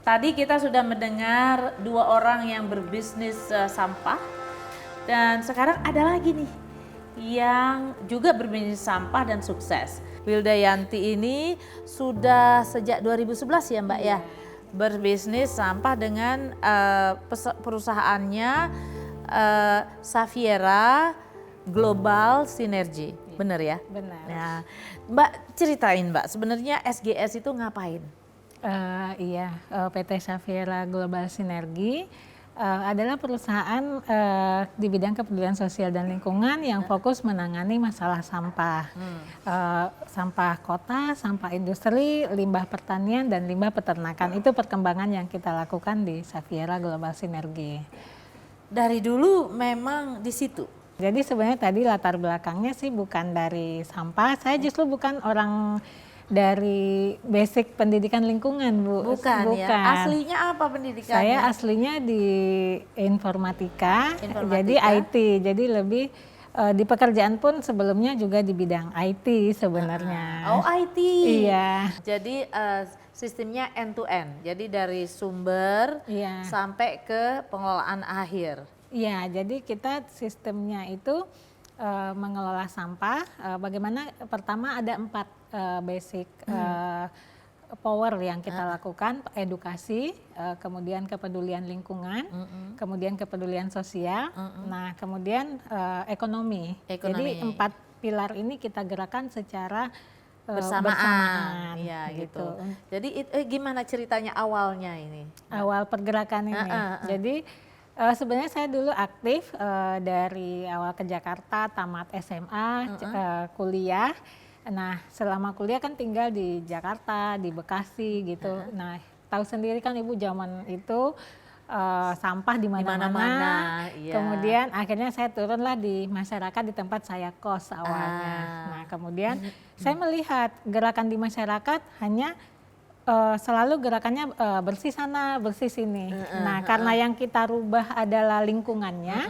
Tadi kita sudah mendengar dua orang yang berbisnis sampah, dan sekarang ada lagi nih yang juga berbisnis sampah dan sukses. Wilda Yanti ini sudah sejak 2011 ya Mbak ya, berbisnis sampah dengan perusahaannya Safiera Global Synergy, benar ya? Benar. Nah, Mbak ceritain Mbak, sebenarnya SGS itu ngapain? PT Safiera Global Synergy adalah perusahaan di bidang kepedulian sosial dan lingkungan yang fokus menangani masalah sampah, sampah kota, sampah industri, limbah pertanian, dan limbah peternakan. Itu perkembangan yang kita lakukan di Safiera Global Synergy. Dari dulu memang di situ? Jadi sebenarnya tadi latar belakangnya sih bukan dari sampah, saya justru bukan orang dari basic pendidikan lingkungan, Bu. Bukan. Ya. Aslinya apa pendidikannya? Saya aslinya di informatika. Jadi IT. Jadi lebih di pekerjaan pun sebelumnya juga di bidang IT sebenarnya. Oh, IT. Iya. Jadi sistemnya end to end. Jadi dari sumber sampai ke pengelolaan akhir. Iya, jadi kita sistemnya itu mengelola sampah. Bagaimana pertama ada 4 basic power yang kita lakukan, edukasi, kemudian kepedulian lingkungan, kemudian kepedulian sosial, nah kemudian ekonomi. Jadi 4 pilar ini kita gerakan secara bersamaan. Ya, gitu. Jadi gimana ceritanya awalnya ini? Awal pergerakan ini. Jadi sebenarnya saya dulu aktif dari awal ke Jakarta, tamat SMA, kuliah. Nah, selama kuliah kan tinggal di Jakarta, di Bekasi gitu. Nah, tahu sendiri kan Ibu zaman itu sampah di mana-mana. Kemudian akhirnya saya turunlah di masyarakat di tempat saya kos awalnya. Nah, kemudian saya melihat gerakan di masyarakat hanya selalu gerakannya bersih sana, bersih sini. Nah, karena yang kita rubah adalah lingkungannya,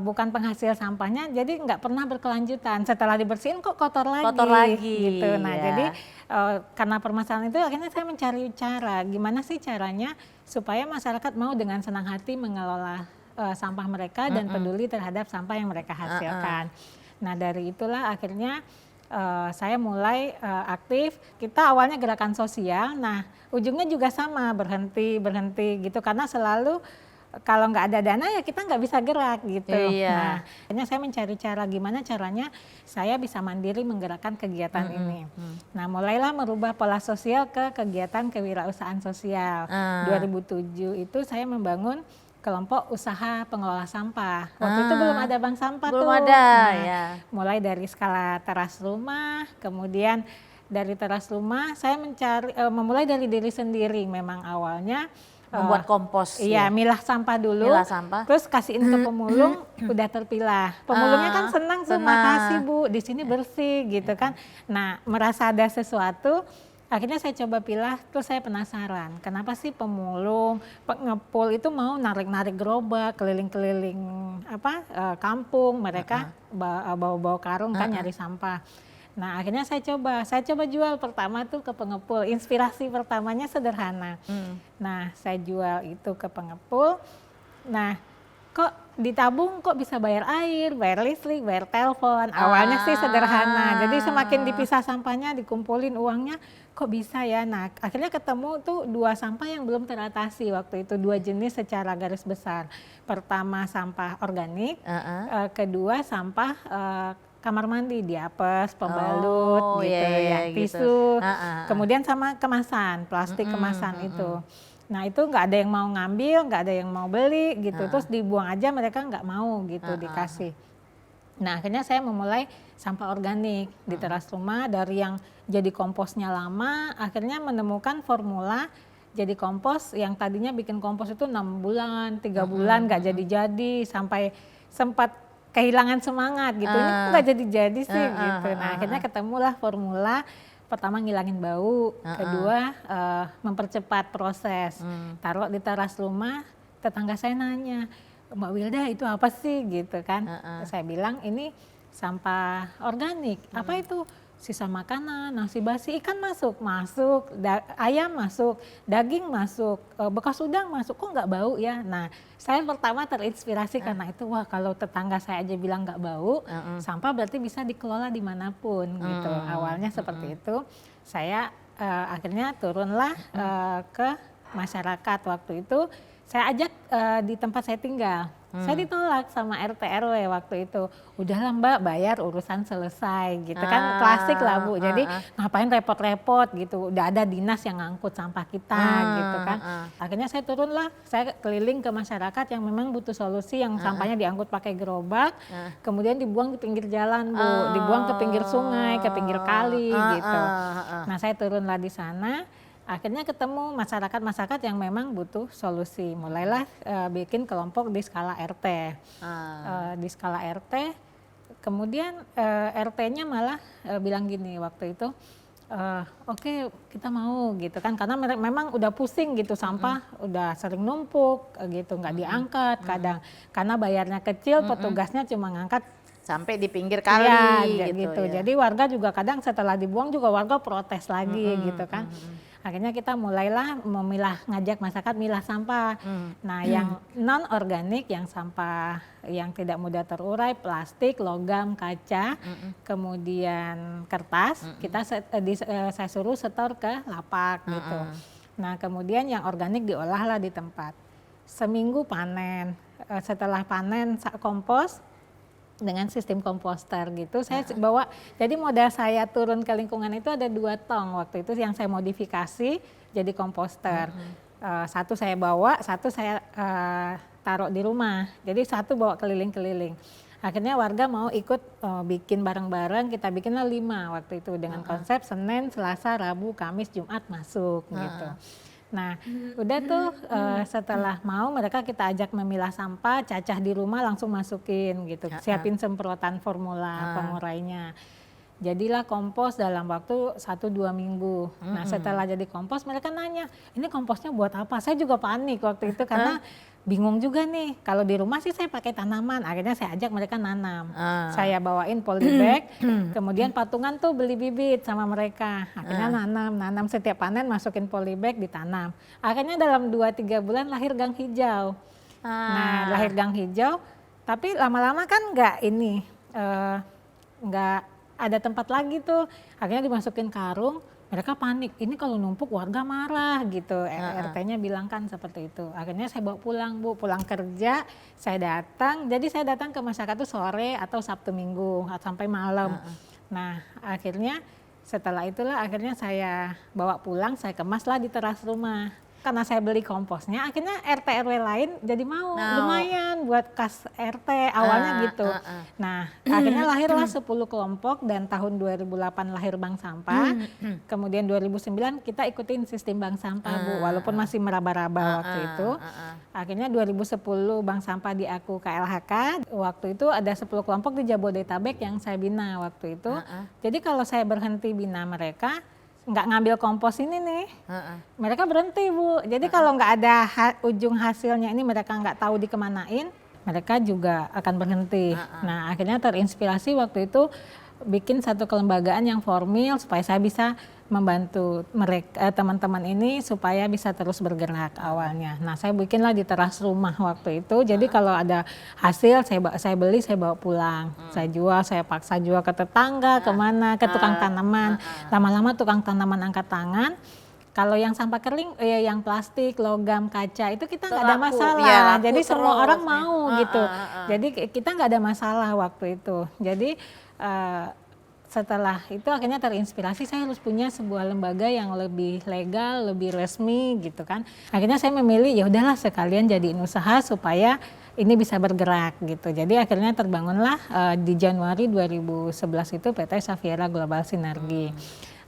bukan penghasil sampahnya, jadi nggak pernah berkelanjutan. Setelah dibersihin kok kotor lagi. Gitu. Nah, jadi karena permasalahan itu akhirnya saya mencari cara, gimana sih caranya supaya masyarakat mau dengan senang hati mengelola sampah mereka dan peduli terhadap sampah yang mereka hasilkan. Nah, dari itulah akhirnya saya mulai aktif. Kita awalnya gerakan sosial, nah ujungnya juga sama, berhenti gitu karena selalu kalau nggak ada dana ya kita nggak bisa gerak gitu. Nah, akhirnya saya mencari cara gimana caranya saya bisa mandiri menggerakkan kegiatan ini. Nah, mulailah merubah pola sosial ke kegiatan kewirausahaan sosial. 2007 itu saya membangun kelompok usaha pengelola sampah. Waktu itu belum ada bank sampah belum ada, mulai dari skala teras rumah, kemudian dari teras rumah saya memulai dari diri sendiri memang awalnya. Membuat kompos. Iya, milah sampah dulu. Milah sampah. Terus kasihin ke pemulung, udah terpilah. Pemulungnya kan senang tuh, makasih Bu, di sini bersih gitu kan. Nah, merasa ada sesuatu. Akhirnya saya coba pilah, terus saya penasaran, kenapa sih pemulung, pengepul itu mau narik-narik gerobak, keliling-keliling kampung, mereka bawa-bawa karung kan nyari sampah. Nah, akhirnya saya coba jual pertama tuh ke pengepul. Inspirasi pertamanya sederhana. Nah, saya jual itu ke pengepul. Nah, kok ditabung kok bisa bayar air, bayar listrik, bayar telepon. Awalnya sih sederhana. Jadi semakin dipisah sampahnya, dikumpulin uangnya, kok bisa ya. Nah, akhirnya ketemu tuh 2 sampah yang belum teratasi waktu itu, 2 jenis secara garis besar. Pertama sampah organik, kedua sampah kamar mandi, diapes, pembalut tisu. Kemudian sama kemasan, plastik kemasan itu. Nah, itu nggak ada yang mau ngambil, nggak ada yang mau beli gitu, terus dibuang aja, mereka nggak mau gitu dikasih. Nah, akhirnya saya memulai sampah organik di teras rumah. Dari yang jadi komposnya lama, akhirnya menemukan formula jadi kompos yang tadinya bikin kompos itu 6 bulan, 3 bulan nggak jadi-jadi, sampai sempat kehilangan semangat gitu, ini kok nggak jadi-jadi sih gitu. Nah, akhirnya ketemulah formula. Pertama ngilangin bau, kedua mempercepat proses. Taruh di teras rumah, tetangga saya nanya, Mbak Wilda itu apa sih gitu kan. Saya bilang ini sampah organik. Apa itu? sisa makanan, nasi basi, ikan masuk, ayam masuk, daging masuk, bekas udang masuk, kok nggak bau ya? Nah, saya pertama terinspirasi karena itu, wah kalau tetangga saya aja bilang nggak bau, sampah berarti bisa dikelola dimanapun gitu. Awalnya seperti itu, saya akhirnya turunlah ke masyarakat waktu itu, saya ajak di tempat saya tinggal. Saya ditolak sama RT RW waktu itu. Udahlah Mbak, bayar urusan selesai gitu kan, klasik lah Bu. Jadi ngapain repot-repot gitu, udah ada dinas yang ngangkut sampah kita gitu kan. Akhirnya saya turunlah, saya keliling ke masyarakat yang memang butuh solusi, yang sampahnya diangkut pakai gerobak, kemudian dibuang di pinggir jalan Bu, dibuang ke pinggir sungai, ke pinggir kali gitu. Nah saya turunlah di sana. Akhirnya ketemu masyarakat-masyarakat yang memang butuh solusi. Mulailah bikin kelompok di skala RT. Di skala RT, kemudian RT-nya malah bilang gini waktu itu, oke, kita mau gitu kan, karena memang udah pusing gitu, sampah udah sering numpuk gitu, nggak diangkat kadang. Karena bayarnya kecil, petugasnya cuma ngangkat sampai di pinggir kali ya, gitu. Ya. Jadi warga juga kadang setelah dibuang juga warga protes lagi gitu kan. Akhirnya kita mulailah ngajak masyarakat milah sampah. Nah, yang non organik, yang sampah yang tidak mudah terurai, plastik, logam, kaca, kemudian kertas, saya suruh setor ke lapak gitu. Nah, kemudian yang organik diolahlah di tempat. Seminggu panen. Setelah panen kompos dengan sistem komposter gitu, saya bawa, jadi modal saya turun ke lingkungan itu ada 2 tong waktu itu yang saya modifikasi jadi komposter. Satu saya bawa, satu saya taruh di rumah, jadi satu bawa keliling-keliling. Akhirnya warga mau ikut bikin bareng-bareng, kita bikinlah 5 waktu itu dengan konsep Senin, Selasa, Rabu, Kamis, Jumat masuk gitu. Nah, udah tuh setelah mau mereka kita ajak memilah sampah, cacah di rumah langsung masukin gitu. Siapin semprotan formula pengurainya. Jadilah kompos dalam waktu 1-2 minggu. Nah, setelah jadi kompos mereka nanya, ini komposnya buat apa? Saya juga panik waktu itu karena bingung juga nih. Kalau di rumah sih saya pakai tanaman, akhirnya saya ajak mereka nanam. Saya bawain polybag, kemudian patungan tuh beli bibit sama mereka. Akhirnya nanam setiap panen masukin polybag ditanam. Akhirnya dalam 2-3 bulan lahir gang hijau. Nah, lahir gang hijau, tapi lama-lama kan nggak ada tempat lagi tuh. Akhirnya dimasukin karung. Mereka panik, ini kalau numpuk warga marah gitu, RT-nya bilang kan seperti itu. Akhirnya saya bawa pulang Bu, pulang kerja, saya datang, jadi saya datang ke masyarakat itu sore atau Sabtu Minggu sampai malam. Nah akhirnya setelah itulah akhirnya saya bawa pulang, saya kemaslah di teras rumah. Karena saya beli komposnya, akhirnya RT RW lain jadi mau, lumayan buat kas RT awalnya gitu. Nah, akhirnya lahirlah 10 kelompok dan tahun 2008 lahir Bank Sampah. Kemudian 2009 kita ikutin sistem Bank Sampah Bu, walaupun masih meraba-raba waktu itu. Akhirnya 2010 Bank Sampah diaku KLHK. Waktu itu ada 10 kelompok di Jabodetabek yang saya bina waktu itu. Jadi kalau saya berhenti bina mereka, nggak ngambil kompos ini nih, mereka berhenti Bu. Jadi kalau nggak ada ujung hasilnya ini mereka nggak tahu dikemanain, mereka juga akan berhenti. Nah akhirnya terinspirasi waktu itu bikin satu kelembagaan yang formal supaya saya bisa membantu mereka teman-teman ini supaya bisa terus bergerak awalnya. Nah saya bikinlah di teras rumah waktu itu. Jadi kalau ada hasil saya beli, saya bawa pulang, saya jual, saya paksa jual ke tetangga, kemana, ke tukang tanaman. Lama-lama tukang tanaman angkat tangan. Kalau yang sampah kering, yang plastik, logam, kaca itu kita nggak ada masalah. Ya, jadi semua orang mau gitu. Jadi kita nggak ada masalah waktu itu. Jadi setelah itu akhirnya terinspirasi saya harus punya sebuah lembaga yang lebih legal, lebih resmi gitu kan. Akhirnya saya memilih ya udahlah sekalian jadiin usaha supaya ini bisa bergerak gitu. Jadi akhirnya terbangunlah di Januari 2011 itu PT Safiera Global Sinergi.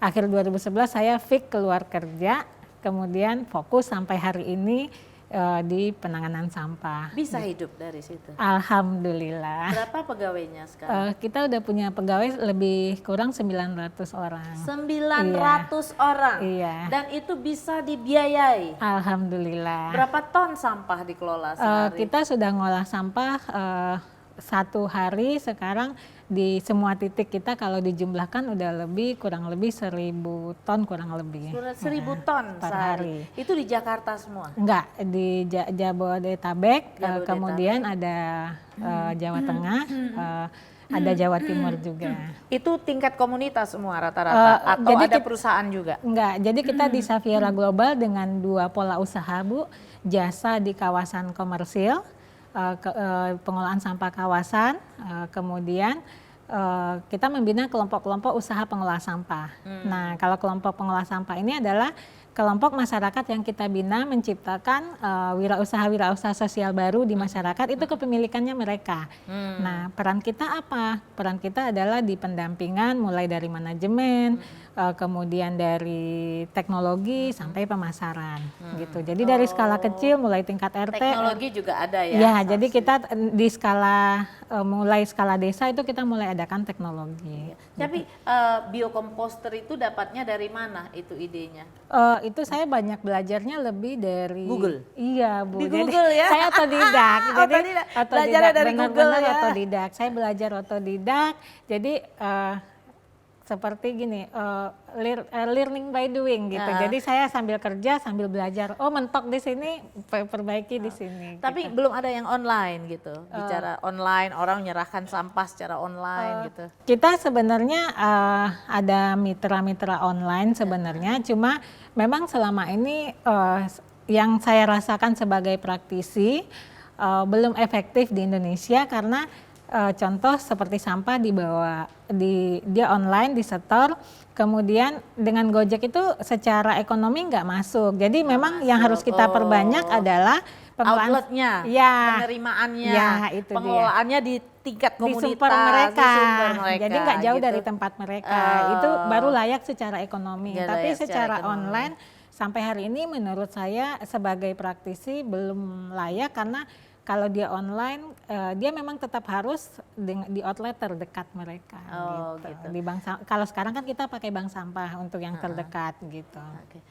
Akhir 2011 saya fix keluar kerja, kemudian fokus sampai hari ini di penanganan sampah. Bisa hidup dari situ? Alhamdulillah. Berapa pegawainya sekarang? Kita udah punya pegawai lebih kurang 900 orang. 900 orang? Iya. Dan itu bisa dibiayai? Alhamdulillah. Berapa ton sampah dikelola sehari? Kita sudah ngolah sampah satu hari sekarang di semua titik kita kalau dijumlahkan udah kurang lebih 1.000 ton kurang lebih. 1.000 ton per sehari. hari. Itu di Jakarta semua? Enggak, di Jabodetabek, Jabodetabek. kemudian ada Jawa Tengah, ada Jawa Timur juga. Itu tingkat komunitas semua rata-rata atau jadi ada perusahaan juga? Enggak, jadi kita di Safiera Global dengan 2 pola usaha, Bu. Jasa di kawasan komersil, pengelolaan sampah kawasan, kemudian kita membina kelompok-kelompok usaha pengelola sampah. Nah, kalau kelompok pengelola sampah ini adalah kelompok masyarakat yang kita bina menciptakan wirausaha sosial baru di masyarakat, itu kepemilikannya mereka. Nah, peran kita apa? Peran kita adalah di pendampingan mulai dari manajemen, kemudian dari teknologi sampai pemasaran gitu. Jadi dari skala kecil mulai tingkat RT. Teknologi juga ada ya? Ya, jadi kita di skala mulai skala desa itu kita mulai adakan teknologi. Tapi biokomposter itu dapatnya dari mana itu idenya? Itu saya banyak belajarnya lebih dari Google? Iya, Bu. Di Jadi Google ya? saya otodidak. Jadi Belajarnya dari Google benar-benar ya? otodidak. Saya belajar otodidak. Jadi seperti gini, learning by doing gitu. Jadi saya sambil kerja sambil belajar. Oh, mentok di sini, perbaiki di sini. Tapi gitu. belum ada yang online gitu. Bicara online, orang menyerahkan sampah secara online gitu. Kita sebenarnya ada mitra-mitra online sebenarnya, cuma memang selama ini yang saya rasakan sebagai praktisi belum efektif di Indonesia karena contoh seperti sampah dia online disetor, kemudian dengan Gojek itu secara ekonomi nggak masuk. Jadi memang yang harus kita perbanyak adalah outletnya, ya, penerimaannya, ya, itu pengelolaannya di tingkat komunitas, di sumber mereka. Jadi nggak jauh gitu. dari tempat mereka. Itu baru layak secara ekonomi. Ya, tapi layak secara ekonomi. online sampai hari ini menurut saya sebagai praktisi belum layak karena kalau dia online, dia memang tetap harus di outlet terdekat mereka. Gitu. Di kalau sekarang kan kita pakai bank sampah untuk yang terdekat gitu. Okay.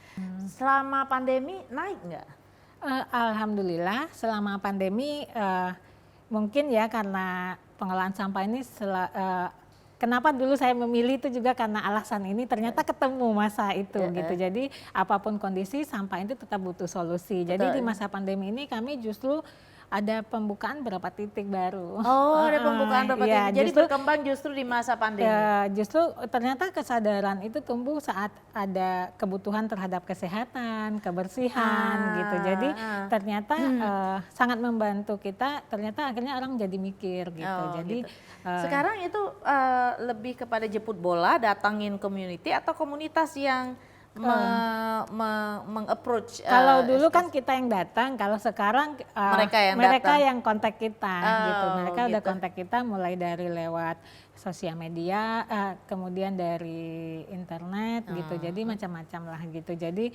Selama pandemi naik nggak? Alhamdulillah selama pandemi mungkin ya karena pengelolaan sampah ini kenapa dulu saya memilih itu juga karena alasan ini ternyata ketemu masa itu gitu. Jadi apapun kondisi sampah itu tetap butuh solusi. Betul. Jadi di masa pandemi ini kami justru ada pembukaan berapa titik baru. Oh, ada pembukaan berapa titik. Jadi justru, berkembang justru di masa pandemi. Justru ternyata kesadaran itu tumbuh saat ada kebutuhan terhadap kesehatan, kebersihan gitu. Jadi ternyata sangat membantu kita. Ternyata akhirnya orang jadi mikir gitu. Jadi gitu. Sekarang itu lebih kepada jemput bola, datangin community atau komunitas yang meng-approach. Kalau dulu kan kita yang datang, kalau sekarang mereka yang kontak kita gitu. Mereka udah kontak kita mulai dari lewat sosial media, kemudian dari internet gitu. Jadi macam-macam lah gitu. Jadi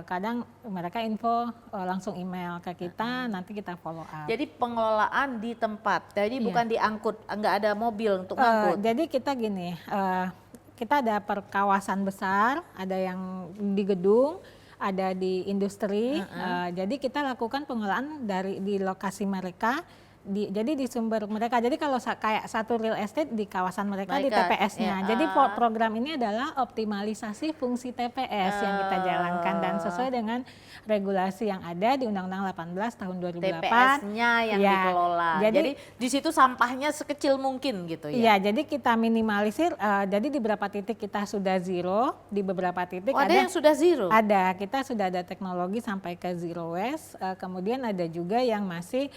kadang mereka info langsung email ke kita, nanti kita follow up. Jadi pengelolaan di tempat, jadi bukan diangkut, nggak ada mobil untuk ngangkut. Jadi kita gini. Kita ada per kawasan besar, ada yang di gedung, ada di industri. Jadi kita lakukan pengelolaan di lokasi mereka. Jadi di sumber mereka. Jadi kalau kayak satu real estate di kawasan mereka di TPS-nya. Jadi program ini adalah optimalisasi fungsi TPS yang kita jalankan dan sesuai dengan regulasi yang ada di Undang-Undang 18 tahun 2008. TPS-nya yang dikelola. Jadi di situ sampahnya sekecil mungkin gitu ya. Iya, jadi kita minimalisir. Jadi di beberapa titik kita sudah zero, di beberapa titik ada yang sudah zero. Ada, kita sudah ada teknologi sampai ke zero waste. Kemudian ada juga yang masih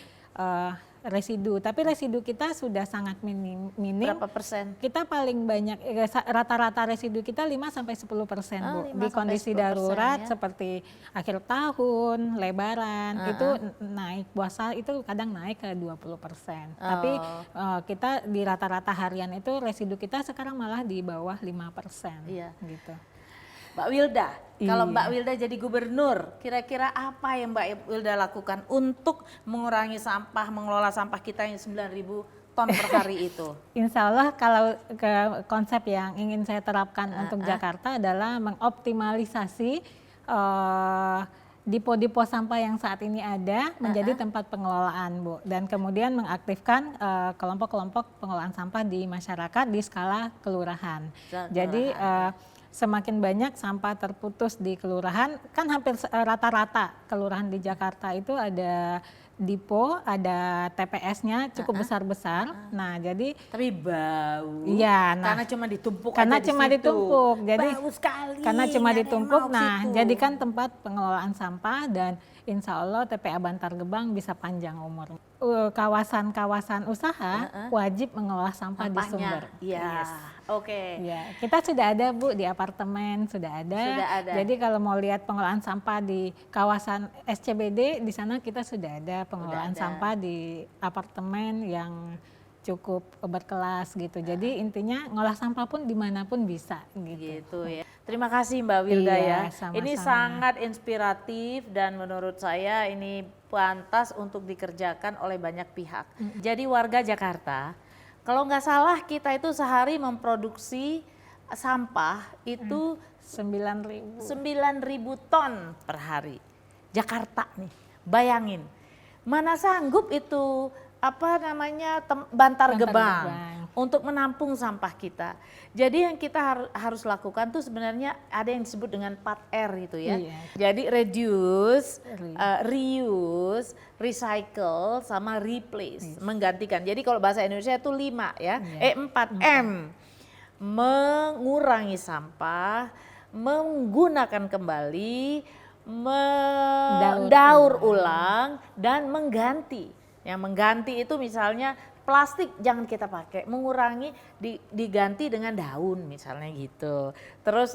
residu, tapi residu kita sudah sangat minim. Berapa persen? Kita paling banyak, rata-rata residu kita 5-10% Bu. Di kondisi darurat seperti akhir tahun, lebaran, itu naik, puasa itu kadang naik ke 20%. Tapi kita di rata-rata harian itu residu kita sekarang malah di bawah 5%. Iya. Gitu. Mbak Wilda, kalau Mbak Wilda jadi gubernur, kira-kira apa yang Mbak Wilda lakukan untuk mengurangi sampah, mengelola sampah kita yang 9.000 ton per hari itu? Insya Allah kalau konsep yang ingin saya terapkan untuk Jakarta adalah mengoptimalisasi dipo-dipo sampah yang saat ini ada menjadi tempat pengelolaan, Bu. Dan kemudian mengaktifkan kelompok-kelompok pengelolaan sampah di masyarakat di skala kelurahan. Jadi semakin banyak sampah terputus di kelurahan, kan hampir rata-rata kelurahan di Jakarta itu ada dipo, ada TPS-nya cukup besar-besar. Nah, jadi tapi bau. iya, nah, karena cuma ditumpuk karena aja cuma di situ. ditumpuk. Jadi bau sekali. karena cuma nggak ada yang ditumpuk, mau ke nah situ. jadikan tempat pengelolaan sampah dan insya Allah TPA Bantar Gebang bisa panjang umur. Kawasan-kawasan usaha wajib mengolah sampah di sumber. Iya, oke. Ya, kita sudah ada, Bu, di apartemen sudah ada. Sudah ada. Jadi kalau mau lihat pengolahan sampah di kawasan SCBD, di sana kita sudah ada pengolahan sampah di apartemen yang cukup berkelas gitu. Jadi intinya ngolah sampah pun dimanapun bisa gitu. Gitu ya. Terima kasih Mbak Wilda Iya, ya. sama-sama. Ini sangat inspiratif dan menurut saya ini pantas untuk dikerjakan oleh banyak pihak. Jadi warga Jakarta, kalau nggak salah kita itu sehari memproduksi sampah itu 9.000. 9.000 ton per hari. Jakarta nih, bayangin. Mana sanggup itu Bantar Gebang untuk menampung sampah kita. Jadi yang kita harus lakukan tuh sebenarnya ada yang disebut dengan 4R itu ya. Iya. Jadi reduce, reuse, recycle sama replace, menggantikan. Jadi kalau bahasa Indonesia itu 5 ya. 4M. Mengurangi sampah, menggunakan kembali, mendaur ulang dan mengganti. Yang mengganti itu misalnya plastik jangan kita pakai, mengurangi diganti dengan daun misalnya gitu. Terus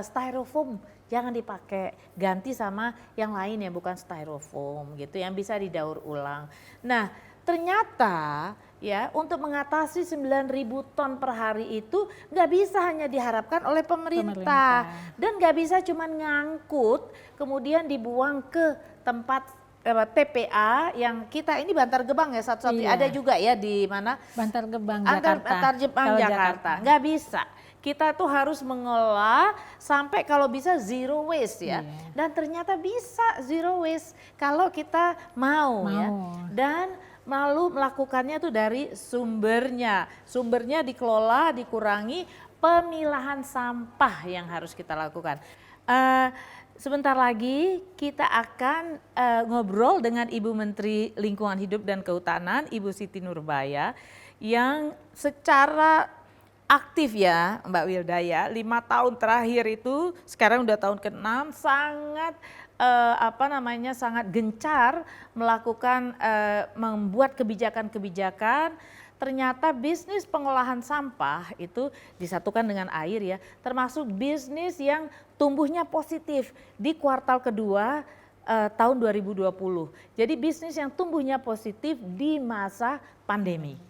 styrofoam jangan dipakai, ganti sama yang lain ya bukan styrofoam gitu yang bisa didaur ulang. Nah, ternyata ya untuk mengatasi 9.000 ton per hari itu nggak bisa hanya diharapkan oleh pemerintah. Dan nggak bisa cuma ngangkut kemudian dibuang ke tempat TPA yang kita ini Bantar Gebang ya satu-satunya. Ada juga ya di mana? Bantar Gebang Jakarta. Bantar Gebang Jakarta. Nggak bisa. Kita tuh harus mengolah sampai kalau bisa zero waste ya. Dan ternyata bisa zero waste kalau kita mau. Ya. Dan lalu melakukannya tuh dari sumbernya. Sumbernya dikelola, dikurangi, pemilahan sampah yang harus kita lakukan. Sebentar lagi kita akan ngobrol dengan Ibu Menteri Lingkungan Hidup dan Kehutanan, Ibu Siti Nurbaya, yang secara aktif ya Mbak Wilda ya, 5 tahun terakhir itu, sekarang udah tahun ke-6, sangat sangat gencar melakukan membuat kebijakan-kebijakan. Ternyata bisnis pengolahan sampah itu disatukan dengan air ya, termasuk bisnis yang tumbuhnya positif di kuartal kedua tahun 2020. Jadi bisnis yang tumbuhnya positif di masa pandemi.